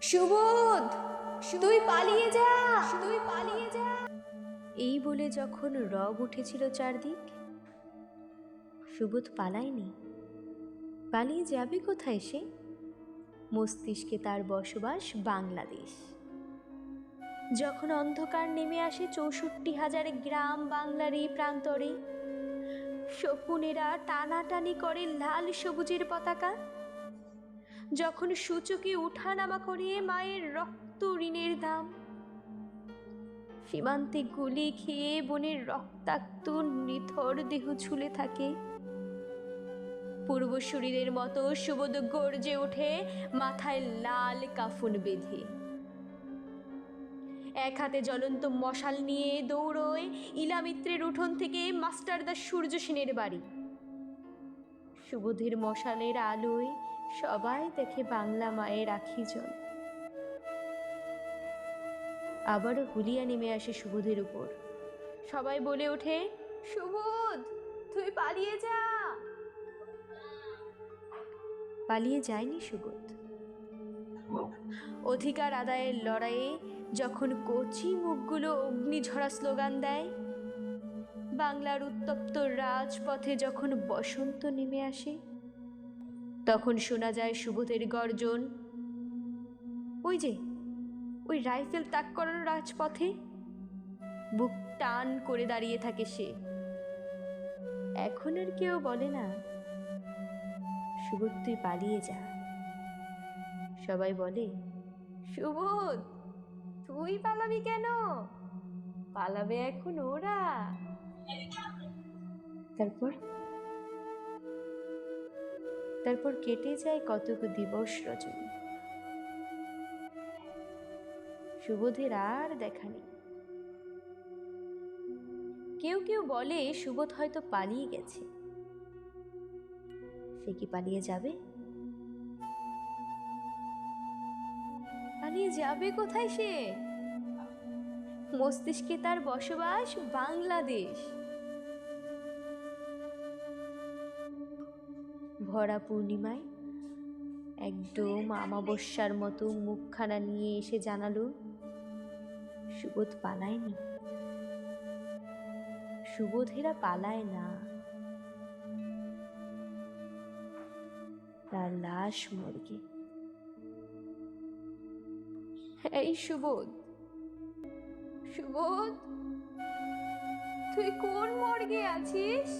সুবোধ, তুই পালিয়ে যা, তুই পালিয়ে যা। এই বলে যখন রব উঠেছিল চারদিক, সুবোধ পালায়নি। পালিয়ে যাবে কোথায় সে? মস্তিষ্কে তার বসবাস বাংলাদেশ। যখন অন্ধকার নেমে আসে 64,000 গ্রাম বাংলার এই প্রান্তরে, শকুনেরা টানাটানি করে লাল সবুজের পতাকা, যখন সূচকে উঠানামা করে মায়ের রক্ত ঋণের দাম, সীমান্তে গুলি খেয়ে বোনের রক্তাক্ত নিথর দেহ ঝুলে থাকে, পূর্বশরীরের মতো সুবোধ গর্জে ওঠে, মাথায় লাল কাফন বেঁধে। এক হাতে জ্বলন্ত মশাল নিয়ে দৌড়োয় ইলামিত্রের উঠোন থেকে মাস্টারদা সূর্য সেনের বাড়ি। সুবোধের মশালের আলোয় সবাই দেখে বাংলা মায়ের আখি জল। আবারও হুলিয়া নেমে আসে সুবোধের উপর। সবাই বলে ওঠে, সুবোধ, তুই পালিয়ে যা। পালিয়ে যায়নি সুবোধ। অধিকার আদায়ের লড়াইয়ে যখন কচি মুখগুলো অগ্নিঝরা স্লোগান দেয়, বাংলার উত্তপ্ত রাজপথে যখন বসন্ত নেমে আসে, তখন শোনা যায় সুবোধের গর্জন। ওই যে, ওই রাইফেল তাক করানো রাজপথে বুক টান করে দাঁড়িয়ে থাকে সে। এখন আর কেউ বলে না, সুবোধ তুই পালিয়ে যা। সবাই বলে, সুবোধ, তুই পালাবি কেন? পালাবে এখন ওরা। তারপর তারপর কেটে যায় কতক দিবস রজনী। সুবোধের আর দেখা নেই। কেউ কেউ বলে সুবোধ হয়তো পালিয়ে গেছে। সে কি পালিয়ে যাবে? পালিয়ে যাবে কোথায় সে? মস্তিষ্কে তার বসবাস বাংলাদেশ। ভরা পূর্ণিমায় একদম আমাবস্যার মতো মুখখানা নিয়ে এসে জানালো, সুবোধ পালায়নি। সুবোধেরা পালায় না, তার লাশ মর্গে। এই সুবোধ, সুবোধ, তুই কোন মর্গে আছিস?